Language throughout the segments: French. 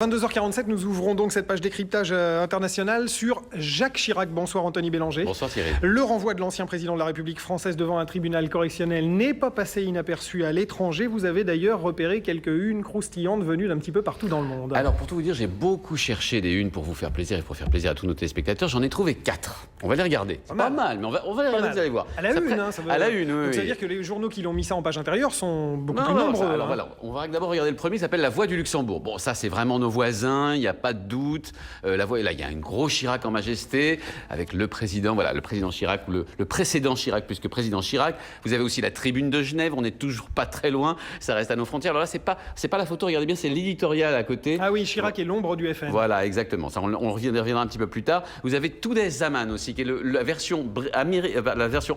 22h47, nous ouvrons donc cette page décryptage international sur Jacques Chirac. Bonsoir Anthony Bélanger. Bonsoir Thierry. Le renvoi de l'ancien président de la République française devant un tribunal correctionnel n'est pas passé inaperçu à l'étranger. Vous avez d'ailleurs repéré quelques unes croustillantes venues d'un petit peu partout dans le monde. Alors pour tout vous dire, j'ai beaucoup cherché des unes pour vous faire plaisir et pour faire plaisir à tous nos téléspectateurs. J'en ai trouvé 4. On va les regarder. C'est pas mal, mais on va les regarder, vous allez voir. À la une, hein, ça veut... À la une, oui. Donc ça veut dire que les journaux qui l'ont mis ça en page intérieure sont beaucoup plus non, nombreux. Alors voilà, on va d'abord regarder le premier, il s'appelle La Voix du Luxembourg. Bon, ça c'est vraiment nos voisins, il n'y a pas de doute. La voix, là, il y a un gros Chirac en majesté, avec le président, voilà, le président Chirac, ou le précédent Chirac, plus que président Chirac. Vous avez aussi la tribune de Genève, on n'est toujours pas très loin, ça reste à nos frontières. Alors là, c'est pas la photo, regardez bien, c'est l'éditorial à côté. Ah oui, Chirac est l'ombre du FN. Voilà, exactement. Ça, on reviendra un petit peu plus tard. Vous avez Today's Zaman aussi, qui est la version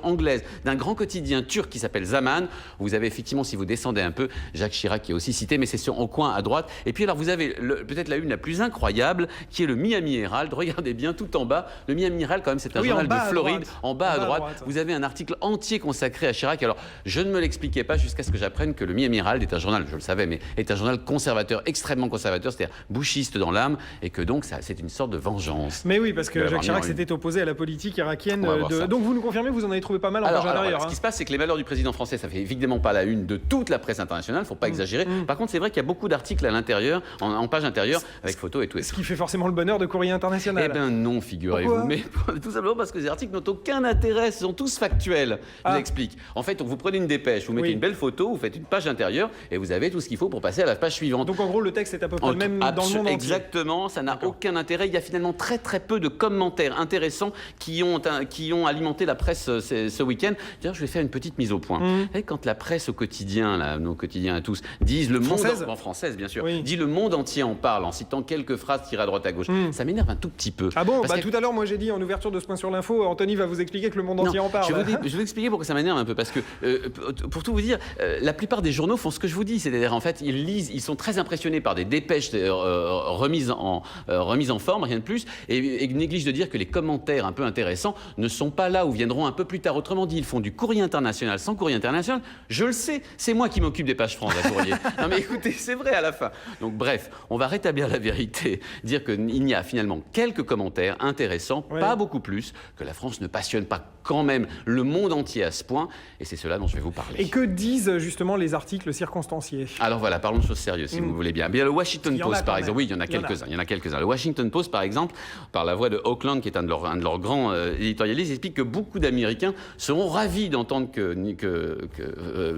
anglaise d'un grand quotidien turc qui s'appelle Zaman. Vous avez effectivement, si vous descendez un peu, Jacques Chirac qui est aussi cité, mais c'est au coin à droite. Et puis alors, vous avez peut-être la une la plus incroyable, qui est le Miami Herald. Regardez bien tout en bas. Le Miami Herald, quand même, c'est un journal de Floride. En bas à droite, vous avez un article entier consacré à Chirac. Alors, je ne me l'expliquais pas jusqu'à ce que j'apprenne que le Miami Herald est un journal, je le savais, mais est un journal conservateur, extrêmement conservateur, c'est-à-dire bouchiste dans l'âme, et que donc, c'est une sorte de vengeance. Mais oui, parce que Jacques Chirac s'était opposé à la politique irakienne. Donc, vous nous confirmez, vous en avez trouvé pas mal en page intérieure. Alors, ce qui se passe, c'est que les malheurs du président français, ça fait évidemment pas la une de toute la presse internationale, faut pas exagérer. Par contre, c'est vrai qu'il y a beaucoup d'articles à l'intérieur, en page intérieure, avec photos et tout. Ce qui fait forcément le bonheur de Courrier International. Eh bien non, figurez-vous. Mais tout simplement parce que ces articles n'ont aucun intérêt, ils sont tous factuels. Je vous explique. En fait, vous prenez une dépêche, vous mettez une belle photo, vous faites une page intérieure et vous avez tout ce qu'il faut pour passer à la page suivante. Donc en gros, le texte est à peu près le même dans le monde entier. Exactement, ça n'a aucun intérêt. Il y a finalement très peu de commentaires intéressants qui ont alimenté la presse ce week-end. D'ailleurs, je vais faire une petite mise au point. Et quand la presse au quotidien, là, nos quotidiens à tous, disent le monde en française bien sûr, dit le monde entier en parle en citant quelques phrases tirées à droite à gauche. Ça m'énerve un tout petit peu. Ah bon, tout à l'heure, moi j'ai dit en ouverture de ce point sur l'info, Anthony va vous expliquer que le monde entier en parle. Je vais vous expliquer pourquoi ça m'énerve un peu, parce que pour tout vous dire, la plupart des journaux font ce que je vous dis, c'est-à-dire en fait ils lisent, ils sont très impressionnés par des dépêches remises en forme, rien de plus, et négligent de dire que les commentaires un peu intéressants ne sont pas là ou viendront un peu plus tard. Autrement dit, ils font du courrier international sans courrier international. Je le sais, c'est moi qui m'occupe des pages France à courrier. Non mais écoutez, c'est vrai à la fin. Donc bref, on va rétablir la vérité, dire qu'il y a finalement quelques commentaires intéressants, pas beaucoup plus, que la France ne passionne pas quand même le monde entier à ce point, et c'est cela dont je vais vous parler. Et que disent justement les articles circonstanciés? Alors voilà, parlons de choses sérieuses si vous voulez bien. Bien, le Washington Post par exemple, oui, il y en a quelques-uns. Le Washington Post par exemple, par la voix de Auckland, qui est un de leurs grands éditorialistes, explique que beaucoup d'Américains seront ravis d'entendre que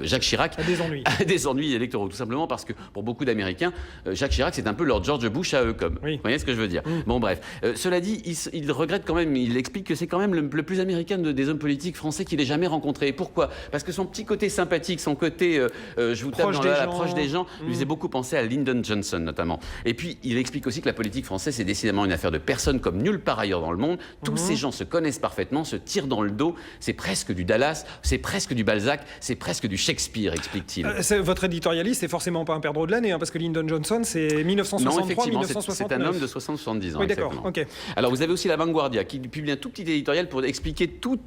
Jacques Chirac a des ennuis électoraux, tout simplement parce que pour beaucoup d'Américains, Jacques Chirac c'est un peu leur George Bush à eux, comme. Vous voyez ce que je veux dire? Bon bref, cela dit, il regrette quand même, il explique que c'est quand même le plus américain des hommes politiques français qu'il ait jamais rencontré. Et pourquoi? Parce que son petit côté sympathique, son côté je vous tape dans l'approche des gens, lui faisait beaucoup penser à Lyndon Johnson notamment. Et puis il explique aussi que la politique française c'est décidément une affaire de personnes comme nulle part ailleurs dans le monde. Tous ces gens se connaissent parfaitement, se tirent dans le dos. C'est presque du Dallas, c'est presque du Balzac, c'est presque du Shakespeare, explique-t-il. Votre éditorialiste, c'est forcément pas un perdreau de l'année, parce que Lyndon Johnson, c'est 1963-1969. C'est un homme de 70 ans. Oui, d'accord. Okay. Alors, vous avez aussi La Vanguardia, qui publie un tout petit éditorial pour expliquer tout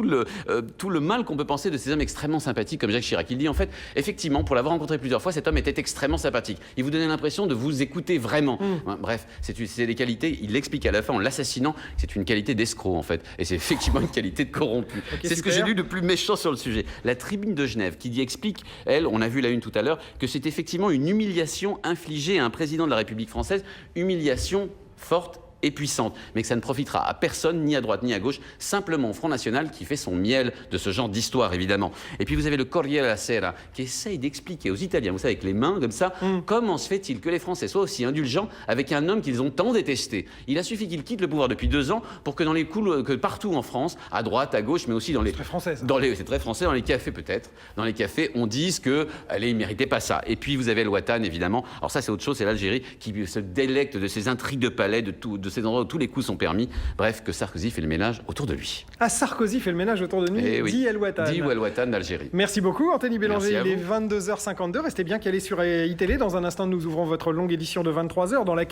le mal qu'on peut penser de ces hommes extrêmement sympathiques comme Jacques Chirac. Il dit, en fait, effectivement, pour l'avoir rencontré plusieurs fois, cet homme était extrêmement sympathique. Il vous donnait l'impression de vous écouter vraiment. Bref, c'est des qualités, il l'explique à la fin en l'assassinant, que c'est une qualité d'escroc, en fait. Et c'est effectivement une qualité de corrompu. C'est ce que j'ai lu de plus méchant sur le sujet. La tribune de Genève, qui explique, elle, on a vu la une tout à l'heure, que c'est effectivement une humiliation infligée à un président de la République française, humiliation forte et puissante, mais que ça ne profitera à personne, ni à droite ni à gauche, simplement au Front National qui fait son miel de ce genre d'histoire, évidemment. Et puis vous avez le Corriere della Sera qui essaye d'expliquer aux Italiens, vous savez, avec les mains comme ça, comment se fait-il que les Français soient aussi indulgents avec un homme qu'ils ont tant détesté. Il a suffi qu'il quitte le pouvoir depuis 2 ans pour que dans les que partout en France, à droite, à gauche, mais aussi dans les... C'est très français, ça. C'est très français, dans les cafés peut-être. Dans les cafés, on dise que allez, il ne méritait pas ça. Et puis vous avez le Ouattane, évidemment. Alors ça, c'est autre chose, c'est l'Algérie qui se délecte de ces intrigues de palais, de ces endroits où tous les coups sont permis. Bref, que Sarkozy fait le ménage autour de lui. Ah, Sarkozy fait le ménage autour de lui, dit El Ouattane. Dit El Ouattane d'Algérie. Merci beaucoup, Anthony Bélanger. Il est 22h52. Restez bien calé sur iTélé. Dans un instant, nous ouvrons votre longue édition de 23h dans laquelle